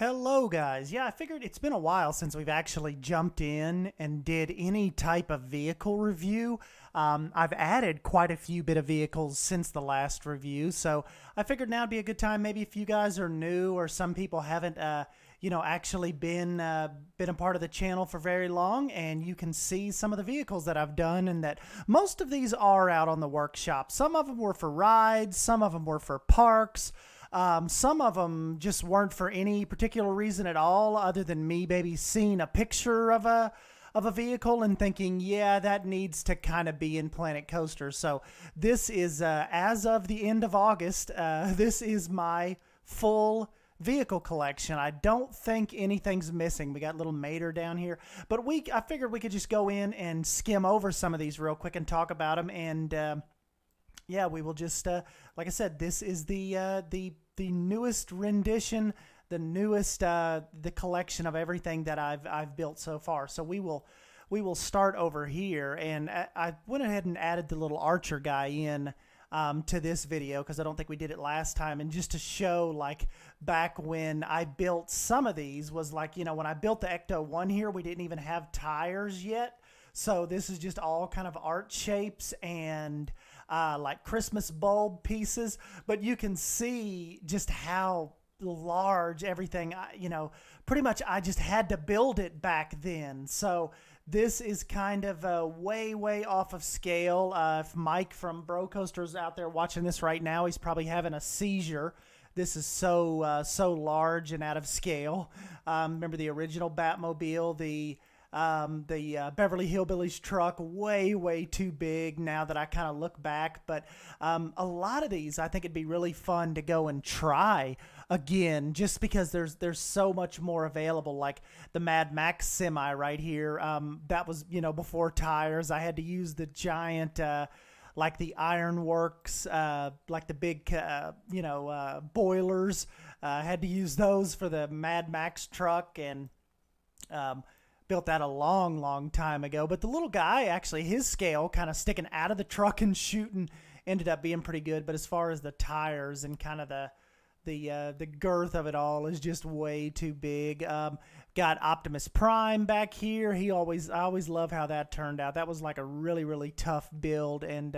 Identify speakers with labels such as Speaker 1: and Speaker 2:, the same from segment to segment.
Speaker 1: Hello guys. Yeah, I figured it's been a while since we've actually jumped in and did any type of vehicle review. I've added quite a few bit of vehicles since the last review, so I figured now would be a good time. Maybe if you guys are new or some people haven't actually been a part of the channel for very long, and you can see some of the vehicles that I've done, and that most of these are out on the workshop. Some of them were for rides, some of them were for parks. Some of them just weren't for any particular reason at all, other than me maybe seeing a picture of a vehicle and thinking, yeah, that needs to kind of be in Planet Coaster. So this is, as of the end of August, this is my full vehicle collection. I don't think anything's missing. We got little Mater down here, but I figured we could just go in and skim over some of these real quick and talk about them. And yeah, we will just, like I said, this is the newest rendition, the newest the collection of everything that I've built so far. So we will start over here, and I went ahead and added the little Archer guy in to this video because I don't think we did it last time, and just to show, like, back when I built some of these was like, you know, when I built the Ecto 1 here, we didn't even have tires yet. So this is just all kind of art shapes and like Christmas bulb pieces, but you can see just how large everything, pretty much I just had to build it back then. So this is kind of way off of scale. If Mike from Bro Coaster's out there watching this right now, he's probably having a seizure. This is so large and out of scale. Remember the original Batmobile, the Beverly Hillbillies truck, way too big now that I kind of look back. But a lot of these, I think it'd be really fun to go and try again, just because there's so much more available. Like the Mad Max semi right here, that was, before tires. I had to use the giant like the ironworks, like the big boilers. I had to use those for the Mad Max truck, and built that a long time ago. But the little guy, actually, his scale kind of sticking out of the truck and shooting ended up being pretty good. But as far as the tires and kind of the girth of it all is just way too big. Got Optimus Prime back here. I always love how that turned out. That was like a really tough build, and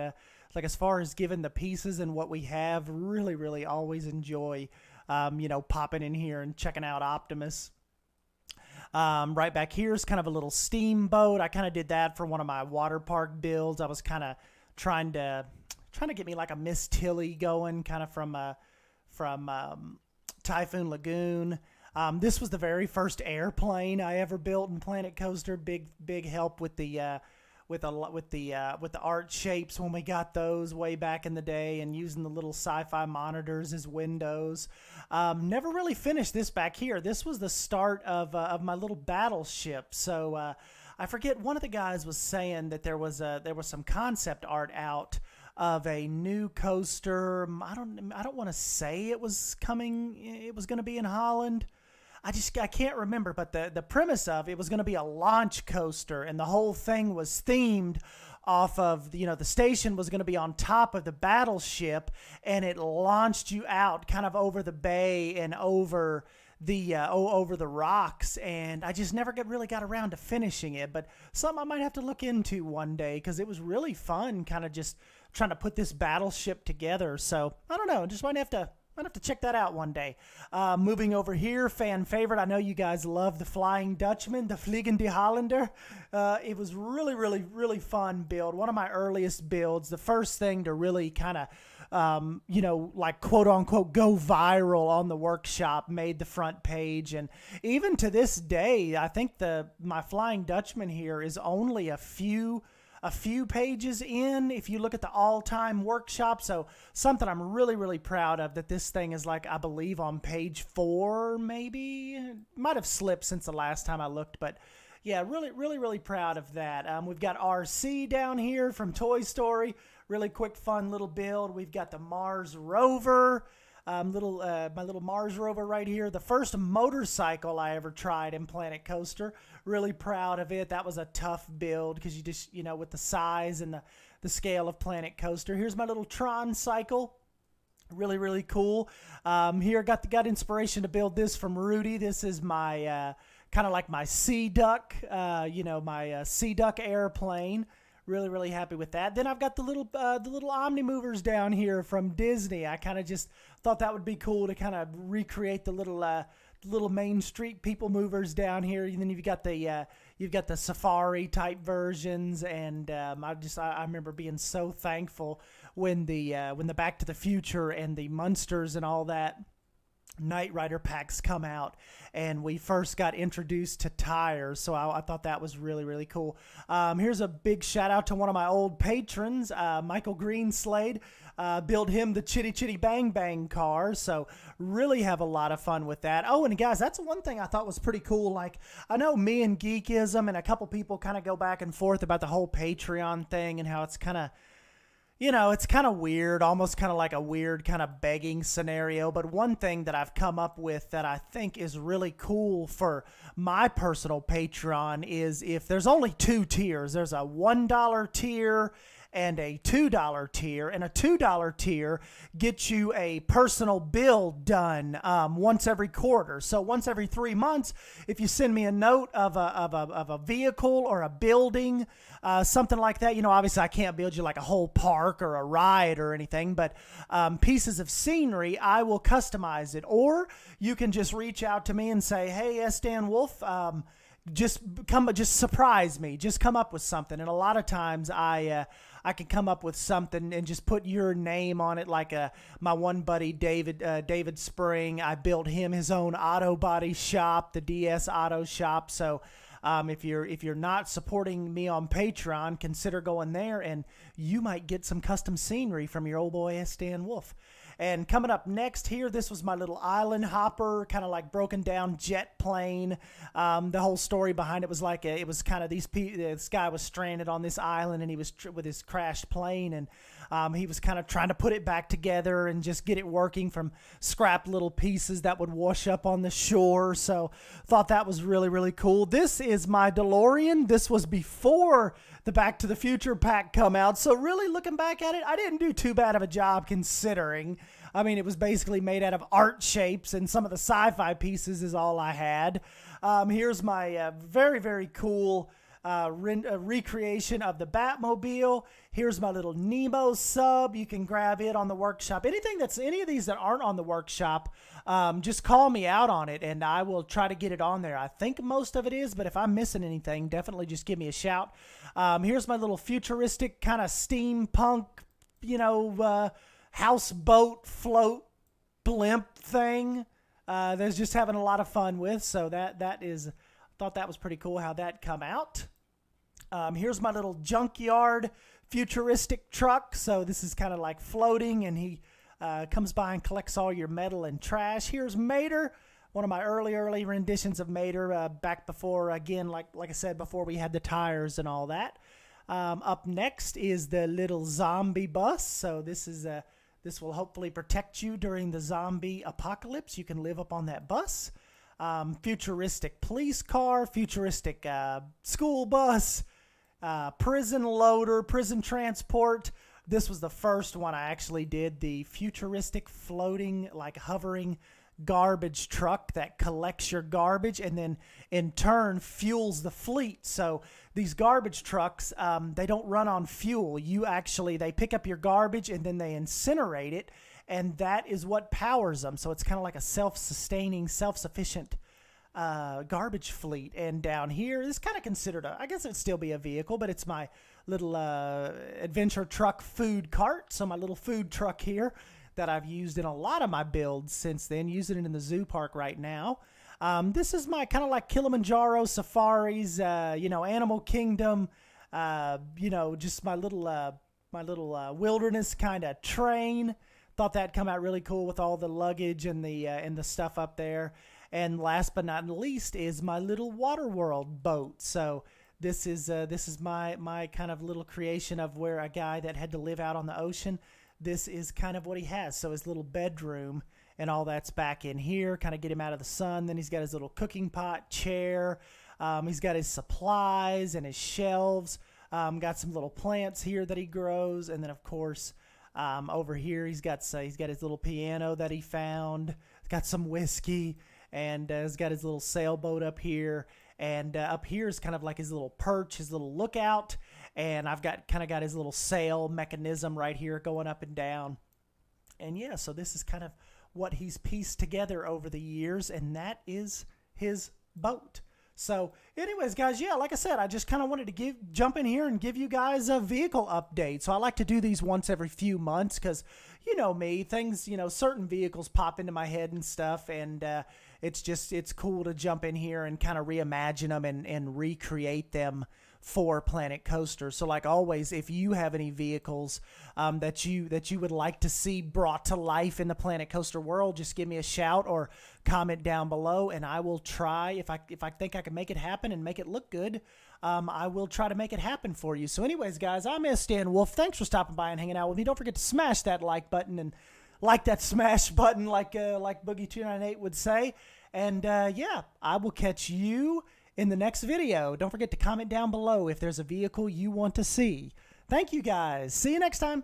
Speaker 1: like as far as giving the pieces and what we have, really always enjoy popping in here and checking out Optimus. Right back here is kind of a little steamboat. I kind of did that for one of my water park builds. I was kind of trying to get me like a Miss Tilly going, kind of from Typhoon Lagoon. This was the very first airplane I ever built in Planet Coaster. Big help with the art shapes when we got those way back in the day, and using the little sci-fi monitors as windows. Never really finished this back here. This was the start of my little battleship. So I forget, one of the guys was saying that there was some concept art out of a new coaster. I don't want to say it was coming. It was going to be in Holland. I can't remember, but the premise of it was going to be a launch coaster, and the whole thing was themed off of, the station was going to be on top of the battleship, and it launched you out kind of over the bay and over the rocks. And I just never really got around to finishing it, but something I might have to look into one day, because it was really fun kind of just trying to put this battleship together. So I don't know, just might have to check that out one day. Moving over here, fan favorite. I know you guys love the Flying Dutchman, the Vliegende Hollander. It was really fun build. One of my earliest builds. The first thing to really kind of, like quote unquote go viral on the workshop, made the front page. And even to this day, I think my Flying Dutchman here is only a few pages in if you look at the all-time workshop. So something I'm really proud of, that this thing is, like, I believe on page 4, maybe. It might have slipped since the last time I looked, but yeah, really proud of that. We've got RC down here from Toy Story. Really quick, fun little build. We've got the Mars Rover. My little Mars Rover right here. The first motorcycle I ever tried in Planet Coaster. Really proud of it. That was a tough build, because you just, with the size and the scale of Planet Coaster. Here's my little Tron Cycle. Really, really cool. Here, got inspiration to build this from Rudy. This is my kind of like my Sea Duck, my Sea Duck airplane. Really, really happy with that. Then I've got the little Omni Movers down here from Disney. I kind of just thought that would be cool to kind of recreate the little Main Street people movers down here. And then you've got the safari type versions, and I remember being so thankful when the Back to the Future and the Munsters and all that Knight Rider packs come out, and we first got introduced to tires, so I thought that was really, really cool. Here's a big shout out to one of my old patrons, Michael Greenslade. Build him the Chitty Chitty Bang Bang car, so really have a lot of fun with that. Oh, and guys, that's one thing I thought was pretty cool. Like, I know me and Geekism and a couple people kind of go back and forth about the whole Patreon thing and how it's kind of, it's kind of weird, almost kind of like a weird kind of begging scenario. But one thing that I've come up with that I think is really cool for my personal Patreon is if there's only two tiers. There's a $1 tier and a $2 tier, and a $2 tier gets you a personal build done once every quarter. So once every 3 months, if you send me a note of a vehicle or a building, something like that, obviously I can't build you like a whole park or a ride or anything, but pieces of scenery, I will customize it. Or you can just reach out to me and say, hey, Sdanwolf, just surprise me, just come up with something. And a lot of times I can come up with something and just put your name on it. Like my one buddy David Spring, I built him his own auto body shop, the DS Auto Shop. So if you're not supporting me on Patreon, consider going there, and you might get some custom scenery from your old boy Sdanwolf. And coming up next here, this was my little Islandhoppper, kind of like broken down jet plane. The whole story behind it was like it was kind of this guy was stranded on this island, and he was with his crashed plane, and he was kind of trying to put it back together and just get it working from scrap little pieces that would wash up on the shore. So thought that was really, really cool. This is my DeLorean. This was before the Back to the Future pack come out. So really looking back at it, I didn't do too bad of a job considering. I mean, it was basically made out of art shapes, and some of the sci-fi pieces is all I had. Here's my very, very cool recreation of the Batmobile. Here's my little Nemo sub. You can grab it on the workshop. Any of these that aren't on the workshop, just call me out on it, and I will try to get it on there. I think most of it is, but if I'm missing anything, definitely just give me a shout. Here's my little futuristic kind of steampunk, houseboat float blimp thing. There's just having a lot of fun with. So thought that was pretty cool how that come out. Here's my little junkyard futuristic truck. So this is kind of like floating, and he comes by and collects all your metal and trash. Here's Mater, one of my early renditions of Mater, back before, again, like I said, before we had the tires and all that. Up next is the little zombie bus. So this will hopefully protect you during the zombie apocalypse. You can live up on that bus. Futuristic police car, futuristic school bus, prison loader, prison transport. This was the first one I actually did, the futuristic floating, like hovering garbage truck that collects your garbage and then in turn fuels the fleet. So these garbage trucks, they don't run on fuel. They pick up your garbage and then they incinerate it, and that is what powers them. So it's kind of like a self-sustaining, self-sufficient garbage fleet. And down here, this is kind of considered I guess it'd still be a vehicle, but it's my little adventure truck food cart. So my little food truck here that I've used in a lot of my builds since then, using it in the zoo park right now. This is my kind of like Kilimanjaro safaris, Animal Kingdom, just my little wilderness kind of train. Thought that'd come out really cool with all the luggage and the stuff up there. And last but not least is my little Waterworld boat. So this is my kind of little creation of where a guy that had to live out on the ocean. This is kind of what he has. So his little bedroom and all that's back in here, kind of get him out of the sun. Then he's got his little cooking pot, chair. He's got his supplies and his shelves. Got some little plants here that he grows. And then, of course, Over here, he's got his little piano that he found. He's got some whiskey, and he's got his little sailboat up here. And up here is kind of like his little perch, his little lookout. And I've got his little sail mechanism right here going up and down. And yeah, so this is kind of what he's pieced together over the years, and that is his boat. So anyways, guys, yeah, like I said, I just kind of wanted to jump in here and give you guys a vehicle update. So I like to do these once every few months because, you know me, things, you know, certain vehicles pop into my head and stuff, and it's cool to jump in here and kind of reimagine them and recreate them for Planet Coaster. So like always, if you have any vehicles that you would like to see brought to life in the Planet Coaster world, just give me a shout or comment down below, and I will try, if I think I can make it happen and make it look good, I will try to make it happen for you. So anyways, guys, I'm Sdanwolf. Thanks for stopping by and hanging out with me. Don't forget to smash that like button and like that smash button like Boogie298 would say. And yeah, I will catch you in the next video. Don't forget to comment down below if there's a vehicle you want to see. Thank you, guys. See you next time.